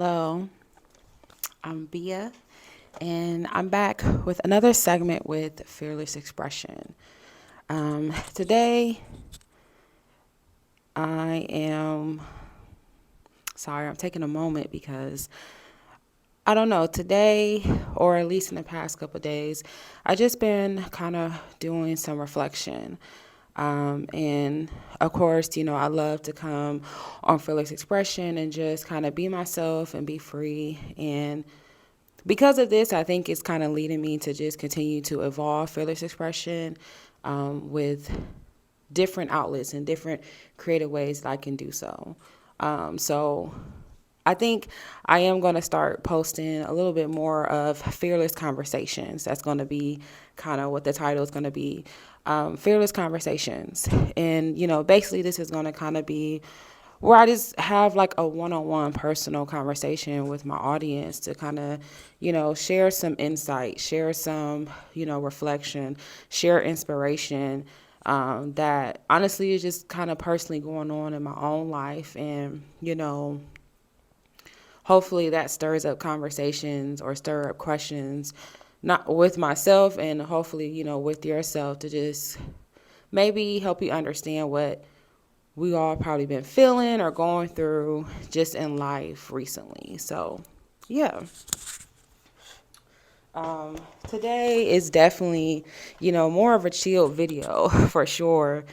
Hello, I'm Bia, and I'm back with another segment with Fearless Expression. Today, I am sorry, I'm taking a moment because I don't know, today, or at least in the past couple of days, I just been kind of doing some reflection. And of course, I love to come on Fearless Expression and just kind of be myself and be free. And because of this, I think it's kind of leading me to just continue to evolve Fearless Expression with different outlets and different creative ways that I can do so. So I think I am going to start posting a little bit more of Fearless Conversations. That's going to be kind of what the title is going to be, Fearless Conversations. And, basically this is going to kind of be where I just have like a one-on-one personal conversation with my audience to kind of, share some insight, share some, reflection, share inspiration that honestly is just kind of personally going on in my own life. And, hopefully that stirs up conversations or stir up questions, not with myself and hopefully, with yourself to just maybe help you understand what we all probably been feeling or going through just in life recently. So, yeah. Today is definitely, more of a chilled video for sure.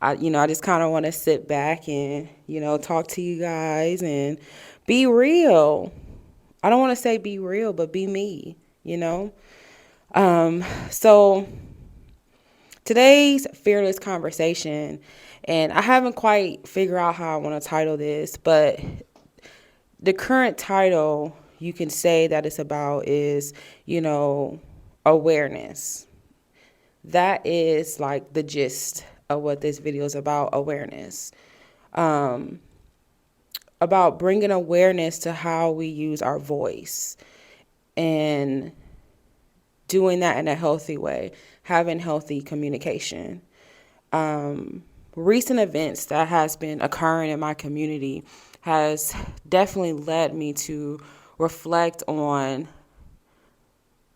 I just kind of want to sit back and, talk to you guys and be real. I don't want to say be real, but be me, you know? So today's fearless conversation, and I haven't quite figured out how I want to title this, but the current title you can say that it's about is, awareness. That is like the gist of what this video is about, awareness. About bringing awareness to how we use our voice and doing that in a healthy way, having healthy communication. Recent events that has been occurring in my community has definitely led me to reflect on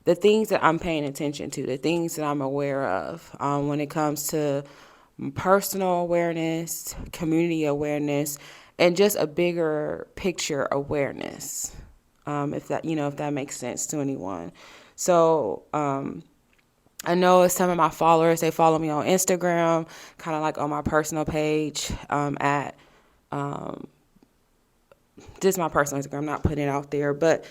the things that I'm paying attention to, the things that I'm aware of when it comes to personal awareness, community awareness, and just a bigger picture awareness. If that makes sense to anyone. So, I know some of my followers, they follow me on Instagram, kind of like on my personal page at just my personal Instagram. I'm not putting it out there, but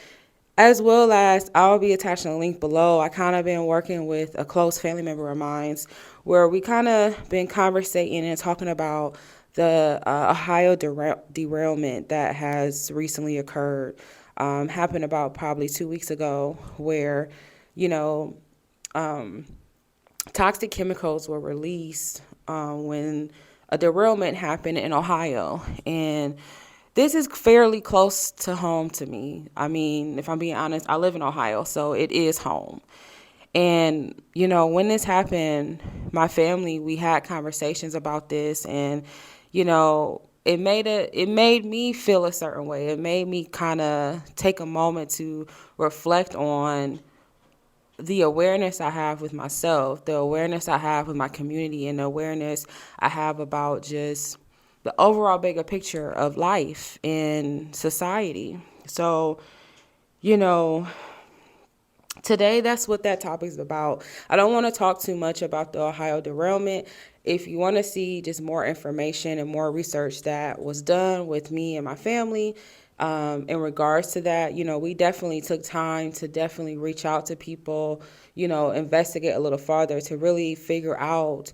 as well as I'll be attaching a link below. I kind of been working with a close family member of mine where we kind of been conversating and talking about the Ohio derailment that has recently occurred. Happened about probably 2 weeks ago where, you know, toxic chemicals were released when a derailment happened in Ohio. And this is fairly close to home to me. I mean, if I'm being honest, I live in Ohio, so it is home. And, when this happened, my family, we had conversations about this and, it made me feel a certain way. It made me kind of take a moment to reflect on the awareness I have with myself, the awareness I have with my community, and the awareness I have about just the overall bigger picture of life and society. So, you know, today that's what that topic is about. I don't want to talk too much about the Ohio derailment. If you want to see just more information and more research that was done with me and my family, in regards to that, we definitely took time to definitely reach out to people, investigate a little farther to really figure out,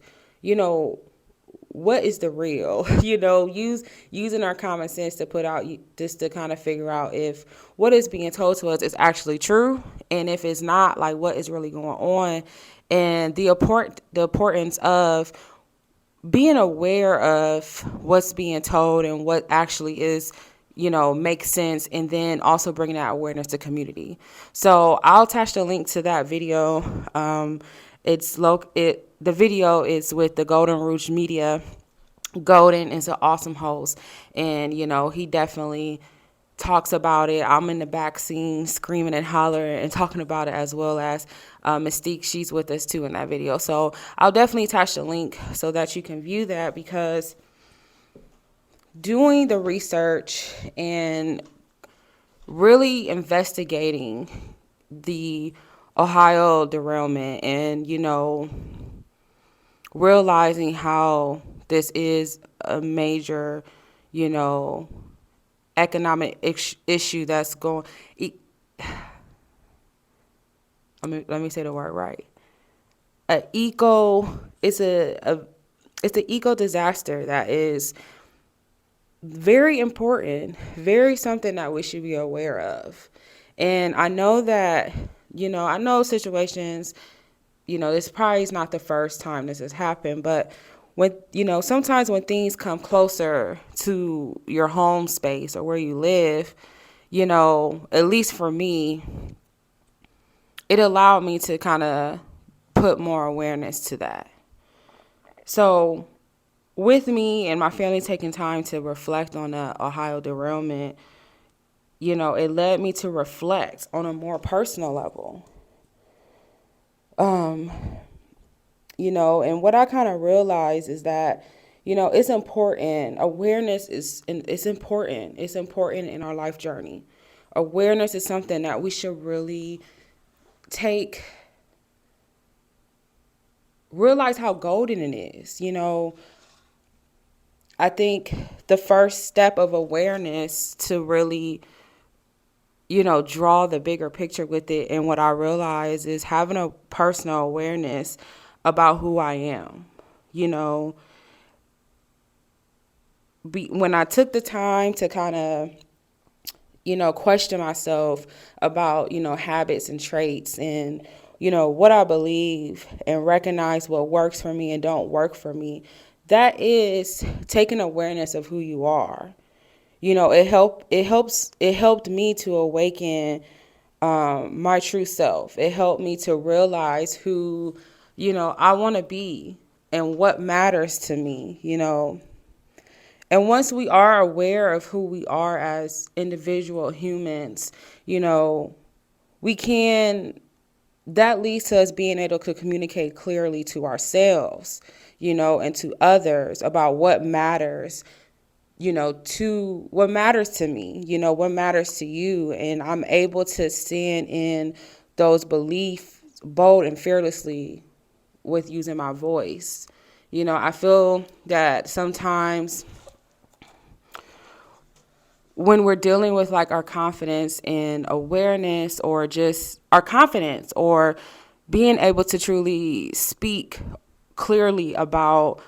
what is the real, using our common sense to put out just to kind of figure out if what is being told to us is actually true. And if it's not, like what is really going on, and the importance of being aware of what's being told and what actually is, makes sense, and then also bringing that awareness to community. So I'll attach the link to that video. The video is with the Golden Rouge Media. Golden is an awesome host, and he definitely talks about it. I'm in the back scene screaming and hollering and talking about it, as well as Mystique. She's with us too in that video. So I'll definitely attach the link so that you can view that, because doing the research and really investigating the Ohio derailment and, realizing how this is a major, economic issue that's going. Let me say the word right. It's it's an eco disaster that is very important, very something that we should be aware of. And I know that, I know situations, this probably is not the first time this has happened, but when, sometimes when things come closer to your home space or where you live, at least for me, it allowed me to kind of put more awareness to that. So with me and my family taking time to reflect on the Ohio derailment, it led me to reflect on a more personal level. And what I kind of realized is that, it's important. Awareness it's important. It's important in our life journey. Awareness is something that we should really realize how golden it is. I think the first step of awareness to really, draw the bigger picture with it. And what I realize is having a personal awareness about who I am. When I took the time to kind of, question myself about, habits and traits and, what I believe, and recognize what works for me and don't work for me, that is taking awareness of who you are. It helped me to awaken my true self. It helped me to realize who, I want to be and what matters to me, And once we are aware of who we are as individual humans, that leads to us being able to communicate clearly to ourselves, and to others about what matters, to what matters to me, what matters to you. And I'm able to stand in those beliefs bold and fearlessly with using my voice. I feel that sometimes when we're dealing with like our confidence and awareness, or just our confidence, or being able to truly speak clearly about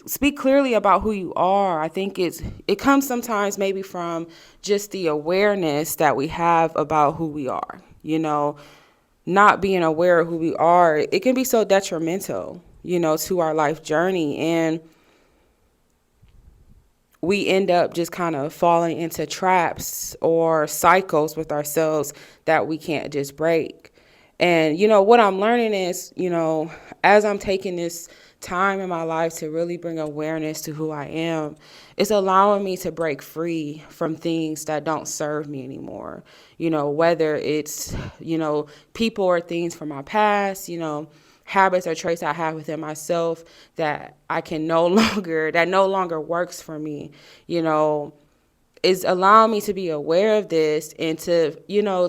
speak clearly about who you are. I think it comes sometimes maybe from just the awareness that we have about who we are, not being aware of who we are. It can be so detrimental, to our life journey. And we end up just kind of falling into traps or cycles with ourselves that we can't just break. And, what I'm learning is, as I'm taking this time in my life to really bring awareness to who I am, it's allowing me to break free from things that don't serve me anymore. Whether it's, people or things from my past, habits or traits I have within myself that that no longer works for me, is allowing me to be aware of this and to,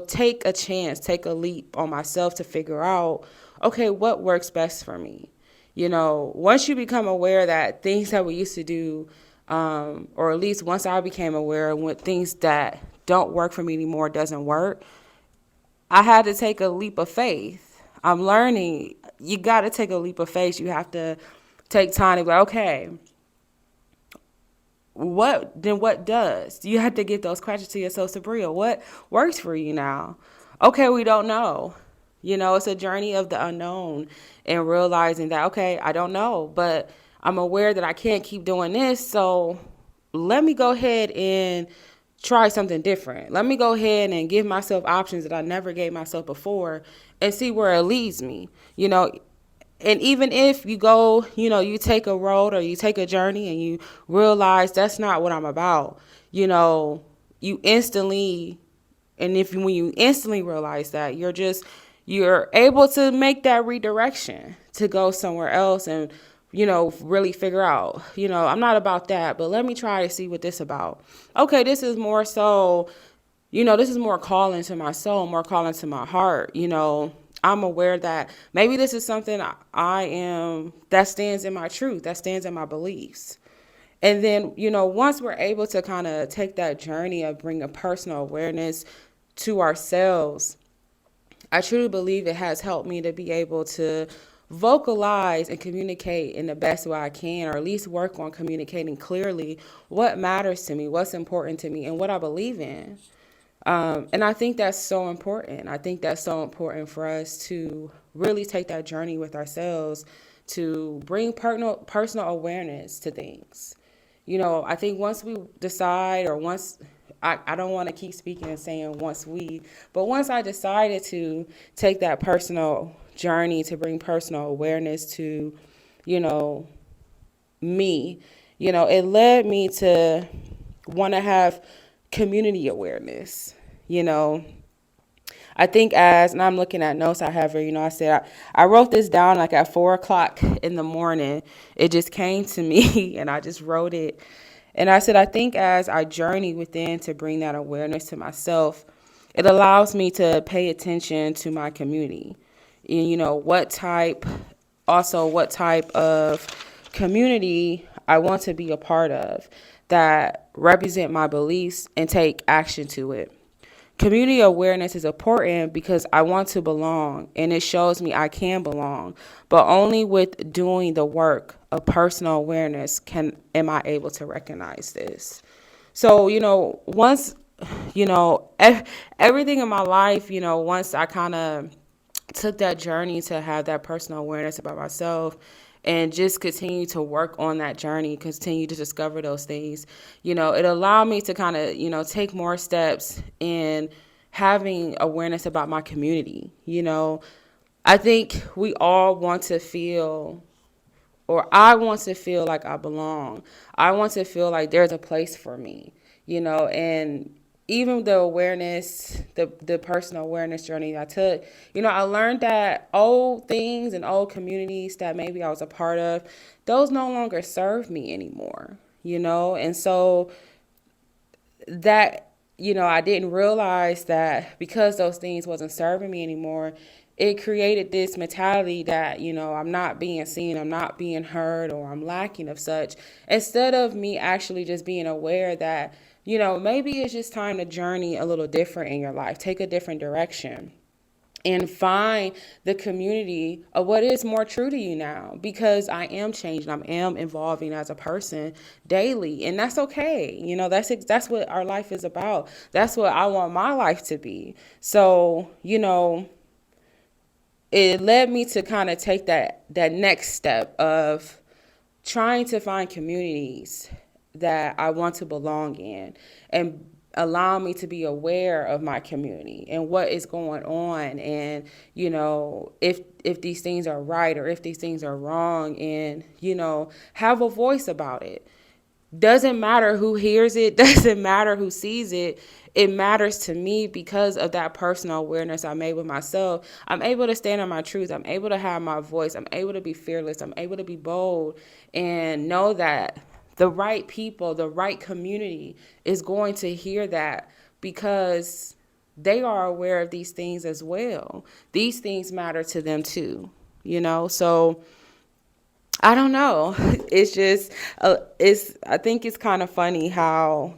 take a chance, take a leap on myself to figure out, okay, what works best for me. Once you become aware that things that we used to do, or at least once I became aware of when things that don't work for me anymore doesn't work, I had to take a leap of faith. I'm learning you got to take a leap of faith. You have to take time to be like, okay, what does? You have to get those questions to yourself, Sabria. What works for you now? Okay, we don't know. It's a journey of the unknown and realizing that, okay, I don't know, but I'm aware that I can't keep doing this. So let me go ahead and try something different. Let me go ahead and give myself options that I never gave myself before and see where it leads me. And even if you go, you take a road or you take a journey and you realize that's not what I'm about, you instantly, and when you instantly realize that, you're able to make that redirection to go somewhere else and, really figure out, I'm not about that, but let me try to see what this about. Okay, this is more so, this is more calling to my soul, more calling to my heart. I'm aware that maybe this is something I am, that stands in my truth, that stands in my beliefs. And then, once we're able to kind of take that journey of bringing personal awareness to ourselves, I truly believe it has helped me to be able to vocalize and communicate in the best way I can, or at least work on communicating clearly what matters to me, what's important to me, and what I believe in. And I think that's so important. I think that's so important for us to really take that journey with ourselves to bring personal awareness to things. I think once we decide, or once, I don't want to keep speaking and saying but once I decided to take that personal journey to bring personal awareness to, you know, me, it led me to want to have community awareness. You know, I think and I'm looking at notes I have here, I said, I wrote this down like at 4 o'clock in the morning. It just came to me and I just wrote it. And I said, I think as I journey within to bring that awareness to myself, it allows me to pay attention to my community. And, what type of community I want to be a part of that represent my beliefs and take action to it. Community awareness is important because I want to belong, and it shows me I can belong, but only with doing the work of personal awareness am I able to recognize this. So, once, you know, everything in my life, once I kind of took that journey to have that personal awareness about myself and just continue to work on that journey, continue to discover those things, it allowed me to kind of, take more steps in having awareness about my community. I think we all want to feel, or I want to feel like I belong. I want to feel like there's a place for me, and even the awareness, the personal awareness journey I took, I learned that old things and old communities that maybe I was a part of, those no longer serve me anymore, and so that, I didn't realize that because those things wasn't serving me anymore, it created this mentality that, I'm not being seen, I'm not being heard, or I'm lacking of such, instead of me actually just being aware that, maybe it's just time to journey a little different in your life, take a different direction, and find the community of what is more true to you now, because I am changing, I am evolving as a person daily, and that's okay. That's what our life is about. That's what I want my life to be. So, it led me to kind of take that next step of trying to find communities that I want to belong in, and allow me to be aware of my community and what is going on, and if these things are right or if these things are wrong, and have a voice about it. Doesn't matter who hears it, doesn't matter who sees it. It matters to me because of that personal awareness I made with myself. I'm able to stand on my truth. I'm able to have my voice. I'm able to be fearless. I'm able to be bold and know that the right people, the right community is going to hear that, because they are aware of these things as well. These things matter to them too, So I don't know. It's just, I think it's kind of funny how,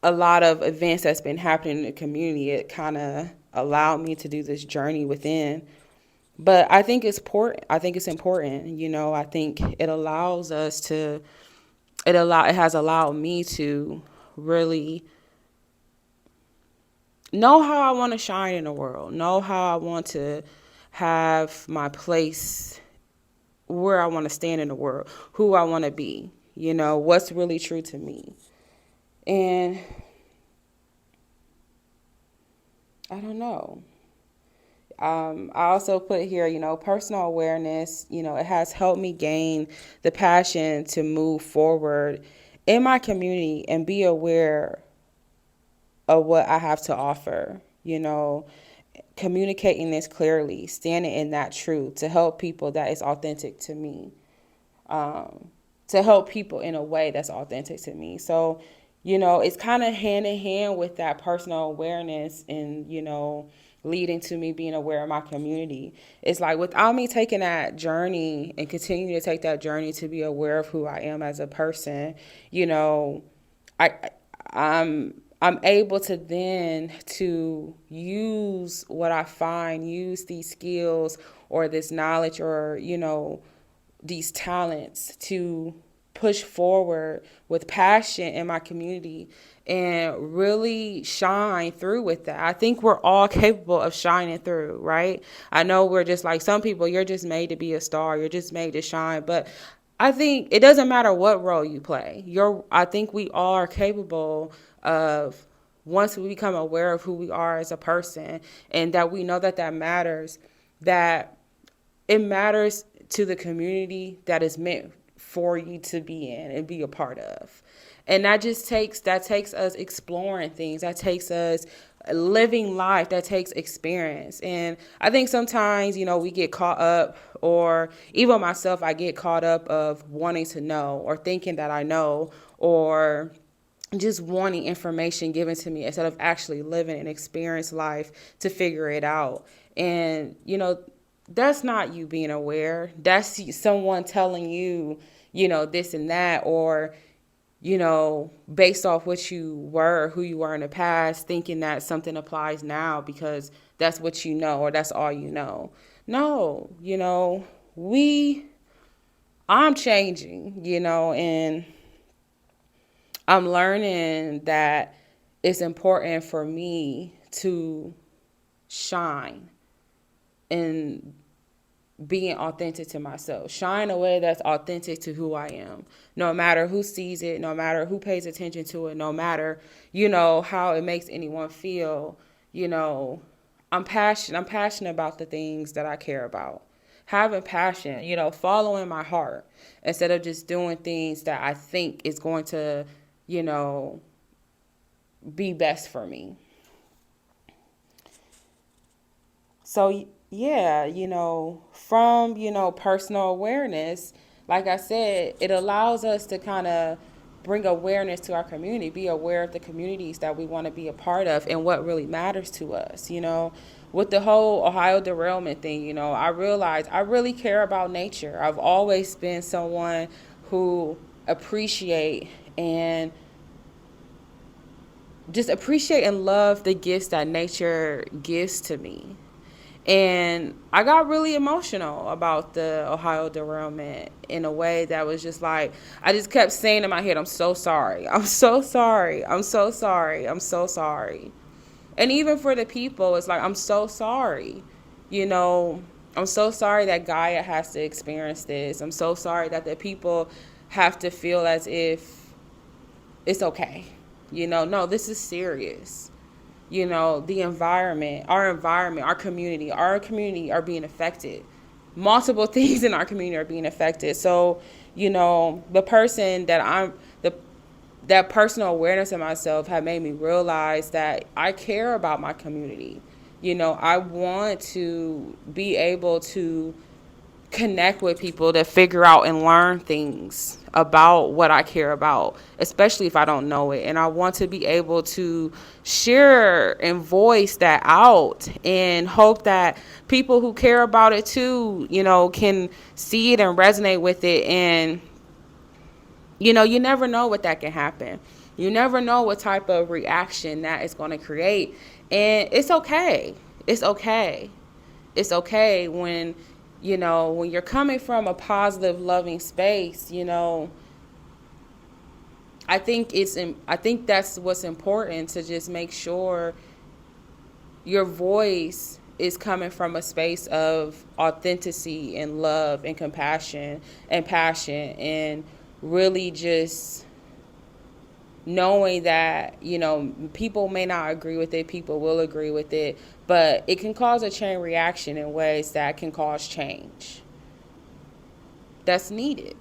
a lot of events that's been happening in the community, it kind of allowed me to do this journey within. But I think it's important. I think it's important. I think it allows us to, it has allowed me to really know how I want to shine in the world, know how I want to have my place, where I want to stand in the world, who I want to be, what's really true to me. And I don't know. I also put here, personal awareness, it has helped me gain the passion to move forward in my community and be aware of what I have to offer, communicating this clearly, standing in that truth to help people that is authentic to me, to help people in a way that's authentic to me. So, it's kind of hand in hand with that personal awareness and, leading to me being aware of my community. It's like without me taking that journey and continuing to take that journey to be aware of who I am as a person, I I'm able to then to use what I find, use these skills or this knowledge or, these talents to push forward with passion in my community and really shine through with that. I think we're all capable of shining through, right? I know we're just like some people, you're just made to be a star, you're just made to shine, but I think it doesn't matter what role you play. I think we all are capable of, once we become aware of who we are as a person and that we know that that matters, that it matters to the community that is meant for you to be in and be a part of. And that takes us exploring things. That takes us living life. That takes experience. And I think sometimes, we get caught up, or even myself, I get caught up of wanting to know or thinking that I know, or just wanting information given to me instead of actually living and experience life to figure it out. And, that's not you being aware. That's someone telling you, this and that, or, based off what you were, who you were in the past, thinking that something applies now because that's what you know or that's all you know. No, I'm changing, and I'm learning that it's important for me to shine and being authentic to myself. Shine a way that's authentic to who I am. No matter who sees it, no matter who pays attention to it, no matter, how it makes anyone feel, I'm passionate about the things that I care about. Having passion, following my heart instead of just doing things that I think is going to, be best for me. So yeah, from, personal awareness, like I said, it allows us to kind of bring awareness to our community, be aware of the communities that we want to be a part of and what really matters to us. With the whole Ohio derailment thing, I realized I really care about nature. I've always been someone who appreciate and just appreciate and love the gifts that nature gives to me. And I got really emotional about the Ohio derailment in a way that was just like, I just kept saying in my head, I'm so sorry. I'm so sorry. I'm so sorry. I'm so sorry. And even for the people, it's like, I'm so sorry. You know, I'm so sorry that Gaia has to experience this. I'm so sorry that the people have to feel as if it's okay. No, this is serious. The environment, our community are being affected. Multiple things in our community are being affected. So, the person that that personal awareness of myself have made me realize that I care about my community. I want to be able to connect with people to figure out and learn things about what I care about, especially if I don't know it. And I want to be able to share and voice that out and hope that people who care about it too, can see it and resonate with it. And, you never know what that can happen. You never know what type of reaction that is going to create. And it's okay. It's okay. It's okay when when you're coming from a positive, loving space, I think that's what's important, to just make sure your voice is coming from a space of authenticity and love and compassion and passion, and really just knowing that, people may not agree with it, people will agree with it, but it can cause a chain reaction in ways that can cause change that's needed.